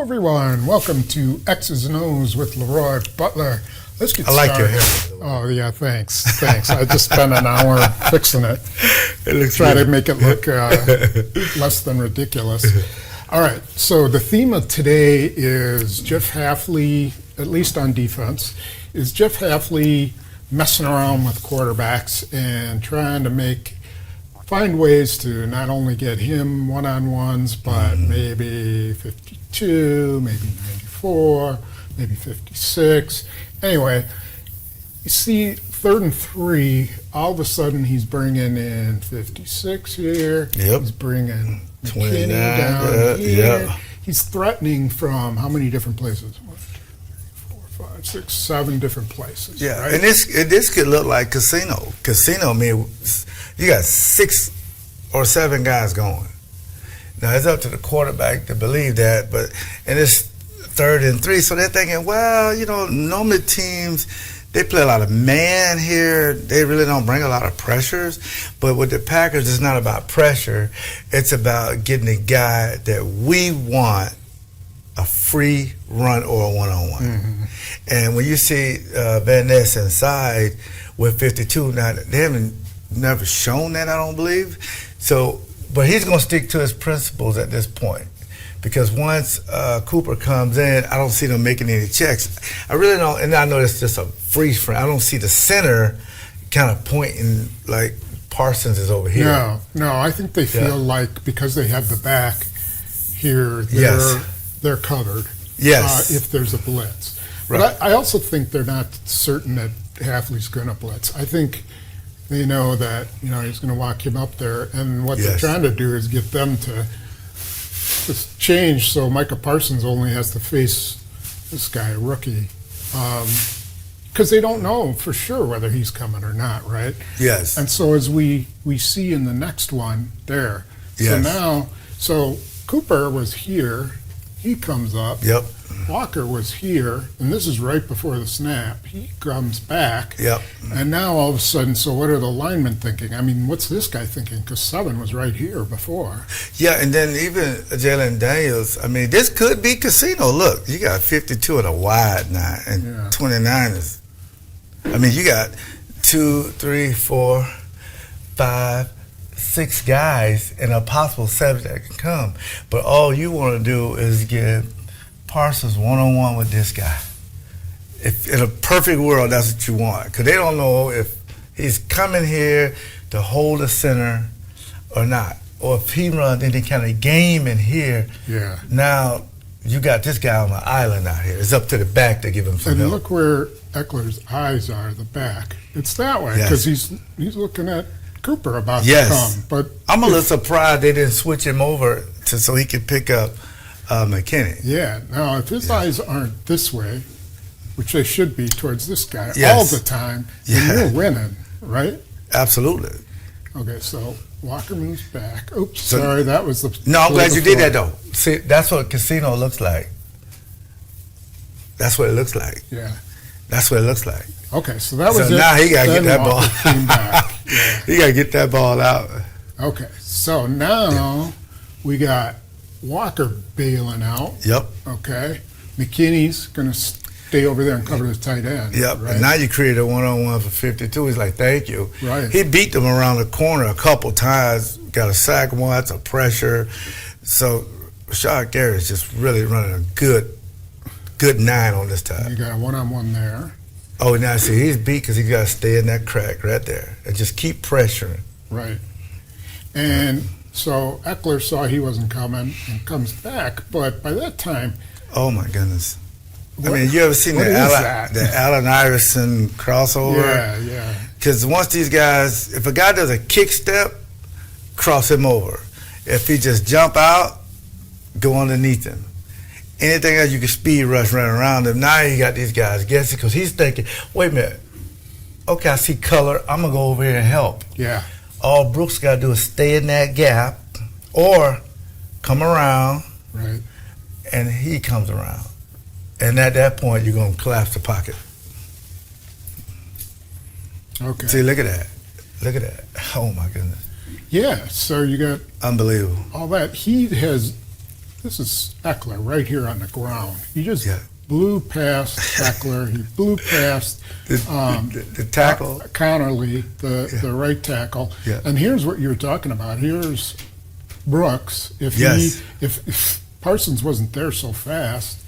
everyone. Welcome to X's and O's with LeRoy Butler. Let's get started. I like your hair. Oh, yeah, thanks. I just spent an hour fixing it. Try good. to make it look less than ridiculous. All right, so the theme of today is Jeff Hafley, at least on defense, is Jeff Hafley messing around with quarterbacks and trying to find ways to not only get him one-on-ones, but maybe 52, maybe 94, maybe 56. Anyway, you see, 3rd and 3, all of a sudden he's bringing in 56 here. Yep. He's bringing 29 down here. Yeah. He's threatening from how many different places? 1, 2, 3, 4, 5, 6, 7 different places. Yeah, right? and this could look like casino. Casino, I mean, you got 6 or 7 guys going. Now, it's up to the quarterback to believe that, and it's 3rd and 3, so they're thinking, well, normally teams, they play a lot of man here. They really don't bring a lot of pressures. But with the Packers, it's not about pressure. It's about getting the guy that we want a free run or a one-on-one. Mm-hmm. And when you see Van Ness inside with 52, now they haven't never shown that, I don't believe. So, but he's going to stick to his principles at this point. Because once Cooper comes in, I don't see them making any checks. I really don't, and I know it's just a freeze frame. I don't see the center kind of pointing like Parsons is over here. No, I think they feel like because they have the back here, they're covered. Yes. If there's a blitz. Right. But I also think they're not certain that Hafley's going to blitz. I think they know that he's going to walk him up there, and what they're trying to do is get them to just change so Micah Parsons only has to face this guy, a rookie, because they don't know for sure whether he's coming or not, right? Yes. And so as we see in the next one there, so Cooper was here, he comes up. Yep. Walker was here, and this is right before the snap. He comes back. Yep. And now all of a sudden, so what are the linemen thinking? I mean, what's this guy thinking? Because 7 was right here before. Yeah, and then even Jalen Daniels, I mean, this could be casino. Look, you got 52 at a wide now, and 29 is, I mean, you got 2, 3, 4, 5, 6 guys and a possible 7 that can come. But all you want to do is get Parsons one-on-one with this guy. If in a perfect world, that's what you want, because they don't know if he's coming here to hold the center or not, or if he runs any kind of game in here. Yeah. Now you got this guy on the island out here. It's up to the back to give him some help. And look where Eckler's eyes are, the back. It's that way because he's looking at Cooper about to come. But I'm a little surprised they didn't switch him over so he could pick up McKinney. Yeah. Now, if his eyes aren't this way, which they should be towards this guy all the time, then you're winning, right? Absolutely. Okay, so Walker moves back. Oops, sorry, that was the... No, I'm glad you did that, though. See, that's what casino looks like. That's what it looks like. Yeah. That's what it looks like. Okay, so that was it. So now he got to get that Walker came back. Yeah. He got to get that ball out. Okay, so now we got Walker bailing out. Yep. Okay. McKinney's going to stay over there and cover the tight end. Yep. Right? And now you create a one-on-one for 52. He's like, thank you. Right. He beat them around the corner a couple times, got a sack once, a pressure. So Rashad Garrett's just really running a good 9 on this time. You got a one-on-one there. Oh, now see, he's beat because he got to stay in that crack right there and just keep pressuring. Right. And so Eckler saw he wasn't coming and comes back, but by that time... Oh, my goodness. I mean, you ever seen the Allen Iverson crossover? Yeah. Because once these guys, if a guy does a kick step, cross him over. If he just jump out, go underneath him. Anything else, you can speed rush, run around him. Now you got these guys guessing because he's thinking, wait a minute, okay, I see color, I'm going to go over here and help. Yeah. All Brooks got to do is stay in that gap or come around, right, and he comes around. And at that point, you're going to collapse the pocket. Okay. See, look at that. Look at that. Oh, my goodness. Yeah, so you got unbelievable. All that. He has this is Eckler right here on the ground. He just Yeah. blew past Eckler. He blew past The tackle. Connerly, the right tackle. Yeah. And here's what you're talking about. Here's Brooks. If Yes. if Parsons wasn't there so fast,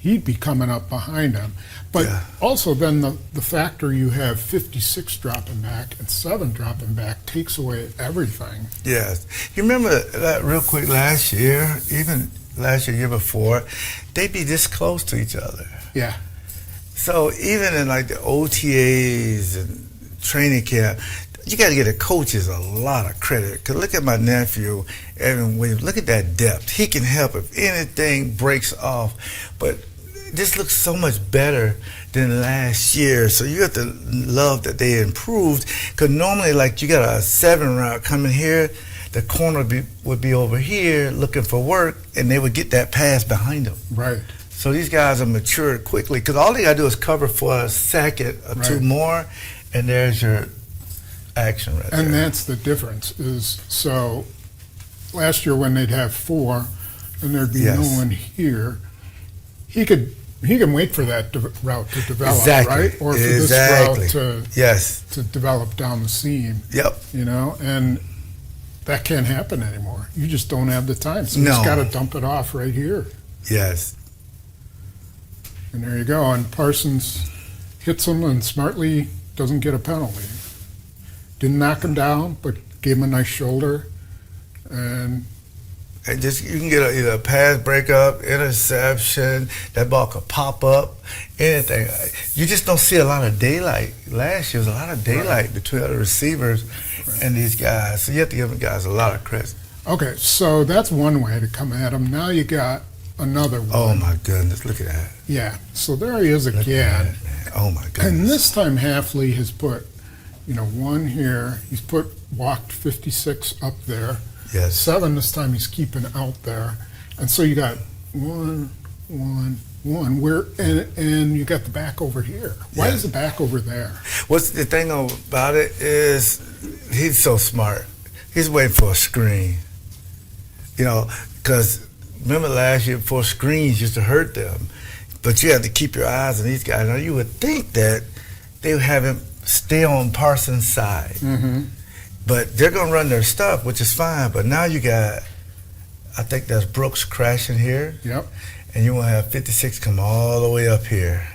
he'd be coming up behind him. But Yeah. also then the factor you have 56 dropping back and 7 dropping back takes away everything. Yes. You remember that real quick last year, even last year before, they'd be this close to each other. Yeah. So even in like the OTAs and training camp, you got to get the coaches a lot of credit. Because look at my nephew, Evan Williams. Look at that depth. He can help if anything breaks off. But this looks so much better than last year. So you have to love that they improved. Because normally, like, you got a 7 route coming here, the corner would be over here looking for work, and they would get that pass behind them. Right. So these guys are matured quickly because all they got to do is cover for a second or two Right. more, and there's your action right And there. that's the difference. Is so last year when they'd have 4 and there'd be Yes. no one here, he can wait for that route to develop, Exactly. right? Or for Exactly. this route Yes. to develop down the seam, Yep. you know, and that can't happen anymore. You just don't have the time. So No. he's got to dump it off right here. Yes. And there you go. And Parsons hits him and smartly doesn't get a penalty. Didn't knock him down, but gave him a nice shoulder. And And just you can get either a pass breakup, interception. That ball could pop up, anything. You just don't see a lot of daylight. Last year was a lot of daylight between the receivers and these guys. So you have to give the guys a lot of credit. okay, so that's one way to come at him. Now you got another one. Oh my goodness! Look at that. Yeah, so there he is Look at again. that, man. Oh my goodness. And this time Hafley has put, 1 here. He's walked 56 up there. Yes. 7 this time he's keeping out there. And so you got 1, 1, 1. And you got the back over here. Why Yeah. is the back over there? What's the thing about it is he's so smart. He's waiting for a screen. Because remember last year before screens used to hurt them. But you have to keep your eyes on these guys. Now you would think that they would have him stay on Parsons' side. Mm-hmm. But they're going to run their stuff, which is fine. But now you got, I think that's Brooks crashing here. Yep. And you want to have 56 come all the way up here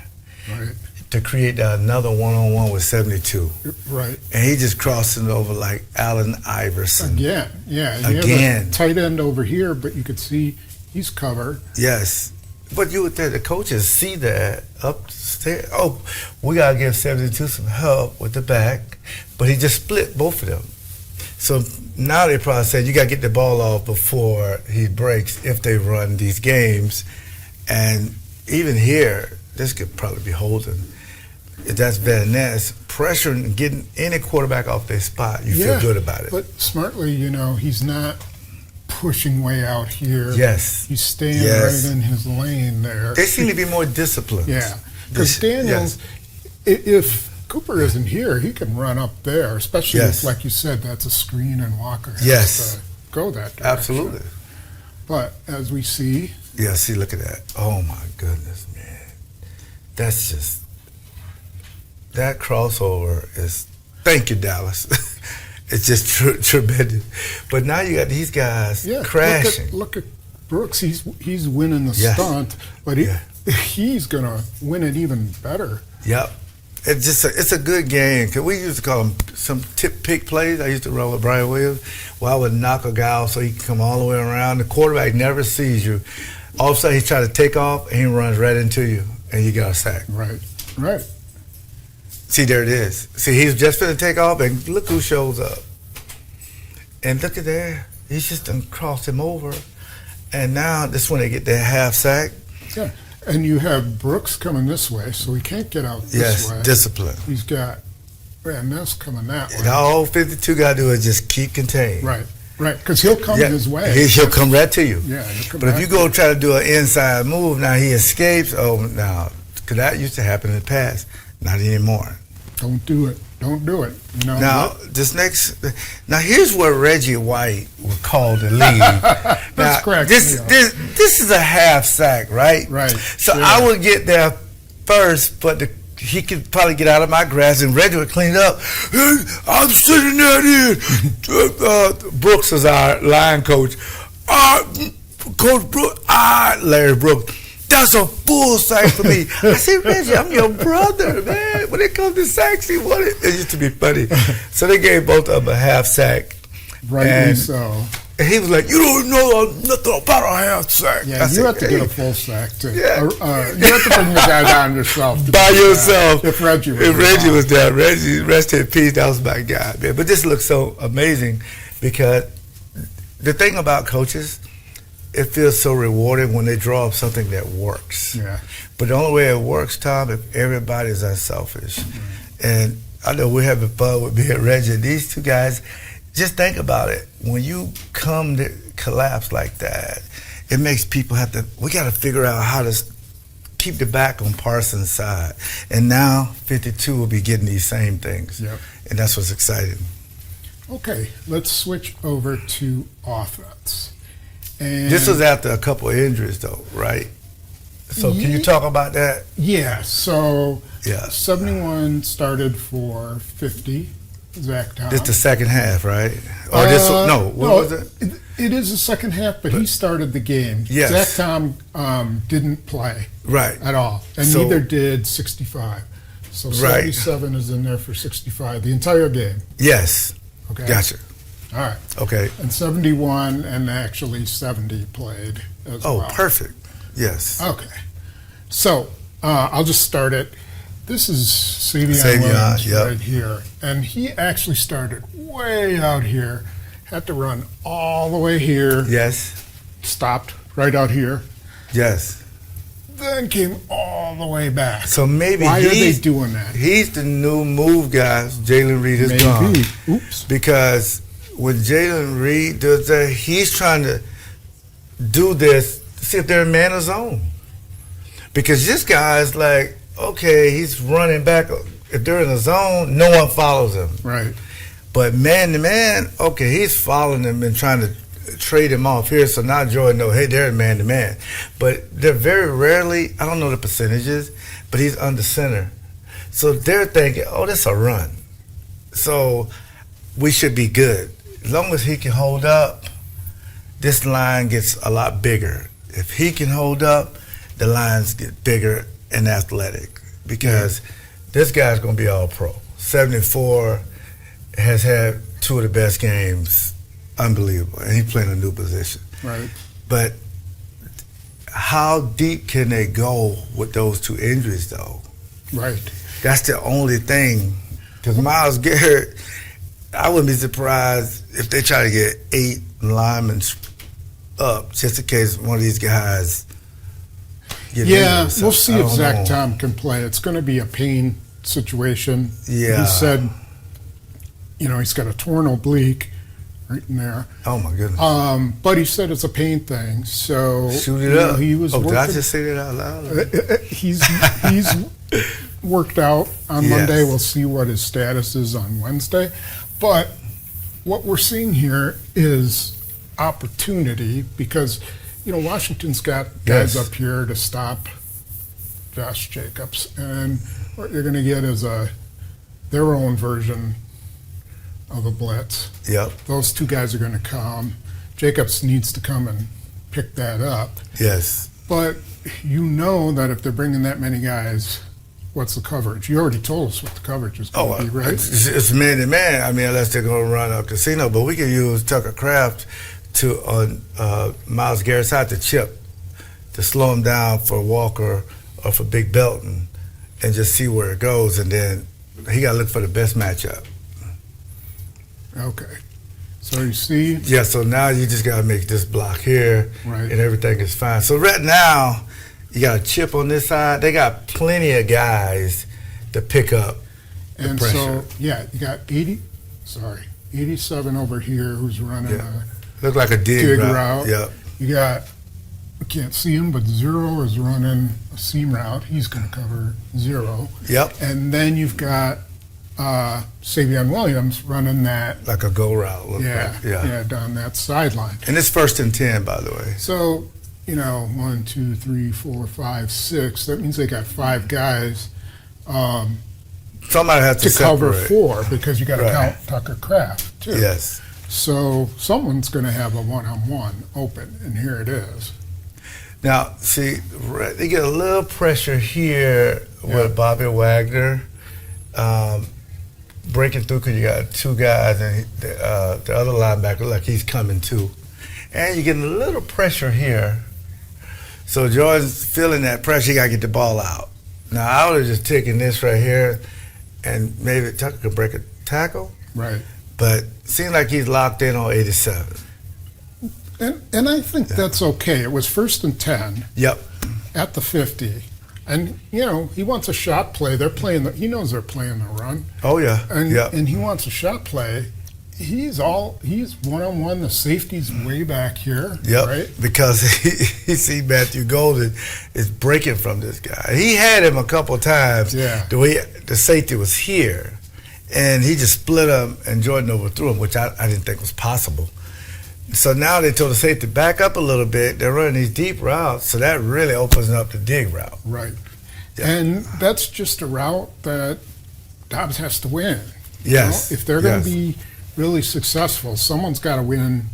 Right. to create another one-on-one with 72. Right. And he just crossing it over like Allen Iverson. Again. Yeah. You Again. have a tight end over here, but you could see he's covered. Yes. But you would think the coaches see that upstairs. Oh, we got to give 72 some help with the back. But he just split both of them. So now they probably said, you got to get the ball off before he breaks if they run these games. And even here, this could probably be holding. If that's Van Ness, pressuring and getting any quarterback off their spot, you feel good about it. But smartly, he's not pushing way out here. Yes. He's staying Yes. right in his lane there. They seem to be more disciplined. Yeah. Because Daniels, if Cooper isn't here, he can run up there, especially Yes. if, like you said, that's a screen and Walker has Yes. to go that direction. Absolutely. But as we see, Yeah, see, look at that. Oh, my goodness, man. That's just, that crossover is, thank you, Dallas. It's just tremendous. But now you got these guys crashing. Look at Brooks. He's winning the Yes. stunt, but he's going to win it even better. Yep. It's a good game. Cause we used to call them some pick plays. I used to run with Brian Williams, where I would knock a guy off so he can come all the way around. The quarterback never sees you. All of a sudden, he's trying to take off, and he runs right into you, and you got a sack. Right. See, there it is. See, he's just going to take off, and look who shows up. And look at there. He's just done crossed him over. And now, this is when they get their half sack. Yeah. And you have Brooks coming this way, so he can't get out this way. Yes, discipline. He's got Van Ness coming that way. And all 52 got to do is just keep contained. Right, because he'll come his way. He'll come right to you. Yeah, he'll come But if back you go try to do an inside move, now he escapes. Oh, now, because that used to happen in the past. Not anymore. Don't do it. don't do it. You know, now here's where Reggie White was called to leave. That's correct. This is a half sack, right? Right. So I would get there first, but he could probably get out of my grasp, and Reggie would clean it up. Hey, I'm sitting there. Brooks is our line coach. Coach Brooks, Larry Brooks. That's a full sack for me. I said, Reggie, I'm your brother, man. When it comes to sacks, he wanted it used to be funny. So they gave both of them a half sack. Rightly so. And he was like, you don't know nothing about a half sack. Yeah, you have to get a full sack too. Yeah. You have to bring the guy down yourself. By yourself. If Reggie was there. Reggie, rest in peace, that was my guy, man. But this looks so amazing because the thing about coaches, it feels so rewarding when they draw up something that works. Yeah. But the only way it works, Tom, if everybody's unselfish. And I know we're having fun with me and Reggie. These two guys, just think about it. When you come to collapse like that, it makes people we got to figure out how to keep the back on Parsons' side. And now 52 will be getting these same things. Yep. And that's what's exciting. Okay, let's switch over to offense. And this was after a couple of injuries, though, right? So can you talk about that? Yeah, so Yeah. 71 started for 50, Zach Tom. This the second half, right? Or what was it? It is the second half, but he started the game. Yes. Zach Tom didn't play Right. at all, and So- neither did 65. So Right. 77 is in there for 65, the entire game. Yes. Okay. Gotcha. All right. Okay. And 71 and actually 70 played as well. Oh, perfect. Yes. Okay. So I'll just start it. This is Savion Savion, Williams yep. right here. And he actually started way out here, had to run all the way here, Yes. stopped right out here, Yes. then came all the way back. So maybe Why are they doing that? He's the new move guy. Jalen Reed is gone. Maybe. Oops. Because when Jalen Reed does that, he's trying to do this to see if they're in man of zone. Because this guy's like, okay, he's running back. If they're in a zone, no one follows him. Right. But man to man, okay, he's following him and trying to trade him off here. So now Jordan knows, hey, they're in man to man. But they're very rarely, I don't know the percentages, but he's under center. So they're thinking, oh, that's a run. So we should be good. As long as he can hold up, this line gets a lot bigger. If he can hold up, the lines get bigger and athletic because this guy's going to be all pro. 74 has had two of the best games. Unbelievable. And he's playing a new position. Right. But how deep can they go with those two injuries, though? Right. That's the only thing. Because Myles Garrett, I wouldn't be surprised if they try to get 8 linemen up just in case one of these guys get injured. We'll see if Zach know. Tom can play. It's going to be a pain situation. Yeah. He said, he's got a torn oblique right in there. Oh, my goodness. But he said it's a pain thing. So Shoot it up. He was did I working. just say that out loud? He's worked out on Yes. Monday. We'll see what his status is on Wednesday. But what we're seeing here is opportunity because, Washington's got guys Yes. up here to stop Josh Jacobs. And what you're going to get is their own version of a blitz. Yep. Those two guys are going to come. Jacobs needs to come and pick that up. Yes. But you know that if they're bringing that many guys, what's the coverage? You already told us what the coverage is going to be, right? It's man to man. I mean, unless they're going to run a casino, but we can use Tucker Kraft on Myles Garrett's side to chip, to slow him down for Walker or for Big Belton, and just see where it goes. And then he got to look for the best matchup. Okay. So you see? Yeah. So now you just got to make this block here, Right. and everything is fine. So right now, you got a chip on this side. They got plenty of guys to pick up the And pressure. so, you got 87 over here who's running Yeah. a Look like a dig route. Yep. You got, I can't see him, but 0 is running a seam route. He's going to cover 0. Yep. And then you've got Savion Williams running that, Like a go route. down that sideline. And it's 1st and 10, by the way. So, 1, 2, 3, 4, 5, 6. That means they got 5 guys Somebody has to cover separate. 4, because you got to Right. count Tucker Kraft too. Yes. So someone's going to have a one-on-one open, and here it is. Now, see, they get a little pressure here with Bobby Wagner breaking through, because you got 2 guys, and the other linebacker, like he's coming too. And you're getting a little pressure here. So Jordan's feeling that pressure, he got to get the ball out. Now, I would have just taken this right here, and maybe Tucker could break a tackle. Right. But seems like he's locked in on 87. And I think that's okay. It was 1st and 10 Yep. at the 50. And, he wants a shot play. He knows they're playing the run. Oh, yeah. And he wants a shot play. He's one-on-one. The safety's way back here. Yep. Right? Because he see Matthew Golden is breaking from this guy. He had him a couple times. Yeah. The way the safety was here, and he just split him, and Jordan overthrew him, which I didn't think was possible. So now they told the safety back up a little bit. They're running these deep routes, so that really opens up the dig route. Right. Yeah. And that's just a route that Dobbs has to win. Yes. If they're going Yes. to be really successful, someone's got to win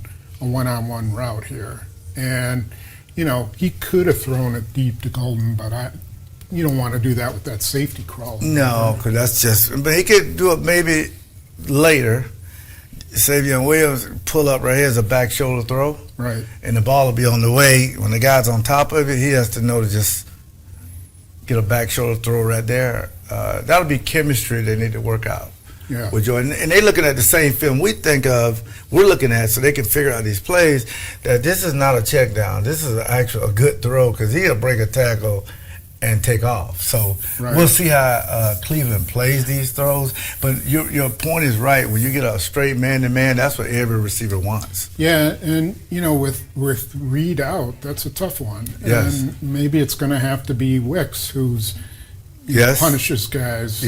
a one-on-one route here. And, he could have thrown it deep to Golden, but you don't want to do that with that safety crawl. No, because that's just. But he could do it maybe later. Savion Williams pull up right here as a back shoulder throw. Right. And the ball will be on the way. When the guy's on top of it, he has to know to just get a back shoulder throw right there. That'll be chemistry they need to work out Yeah. with Jordan. And they're looking at the same film we're looking at, so they can figure out these plays, that this is not a check down. This is a good throw, because he'll break a tackle and take off. So Right. we'll see how Cleveland plays these throws. But your point is right. When you get a straight man-to-man, that's what every receiver wants. Yeah, and with Reed out, that's a tough one. Yes. And maybe it's going to have to be Wicks who's punishes guys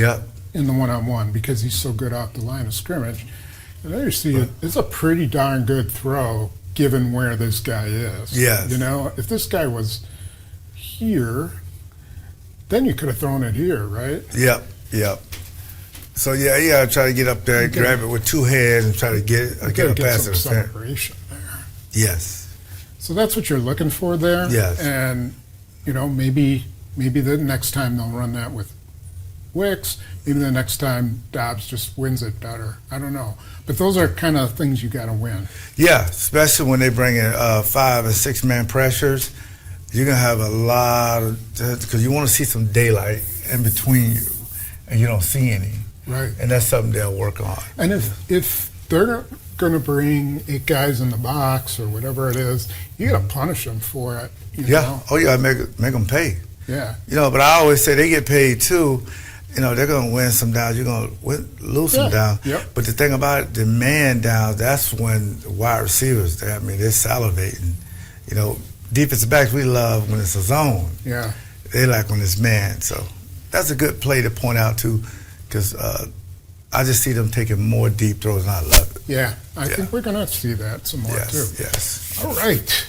in the one-on-one, because he's so good off the line of scrimmage. And there you see it's a pretty darn good throw given where this guy is. Yes. If this guy was here, then you could have thrown it here, right? Yep. So you gotta try to get up there, grab it with 2 hands, and try to get a Get pass some to the center. separation there. Yes. So that's what you're looking for there. Yes. And maybe the next time they'll run that with Wicks. Maybe the next time Dobbs just wins it better. I don't know. But those are kind of things you got to win. Yeah, especially when they bring in 5 and 6 man pressures. You're gonna have a lot of, because you want to see some daylight in between you, and you don't see any. Right. And that's something they'll work on. And if they're going to bring 8 guys in the box or whatever it is, you got to punish them for it. You know? Oh yeah, make them pay. Yeah. But I always say they get paid too. They're going to win some downs. You're going to lose some downs. Yep. But the thing about it, the man downs, that's when the wide receivers, they're salivating. Defensive backs, we love when it's a zone. Yeah. They like when it's man. So that's a good play to point out too, because I just see them taking more deep throws, and I love it. Yeah. I think we're going to see that some more too. Yes. All right.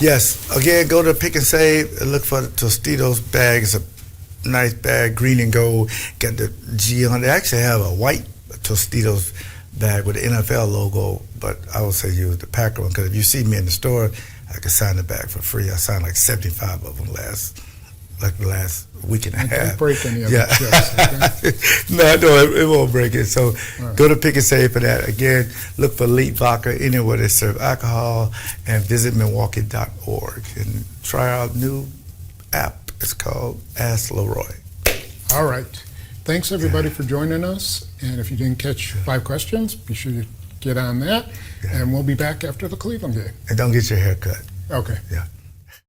Yes. Again, go to Pick and Save and look for the Tostitos bag. It's a nice bag, green and gold. Got the G on it. They actually have a white Tostitos bag with the NFL logo, but I would say use the Packer one, because if you see me in the store, I can sign the bag for free. I signed like 75 of them the last week and a half. Don't break any of the chips. No, it won't break it. So go to Pick and Save for that. Again, look for Elite Vodka anywhere they serve alcohol, and visit Milwaukee.org and try our new app. It's called Ask LeRoy. All right. Thanks, everybody, for joining us. And if you didn't catch 5 questions, be sure to get on that. And we'll be back after the Cleveland game. And don't get your hair cut. Okay. Yeah.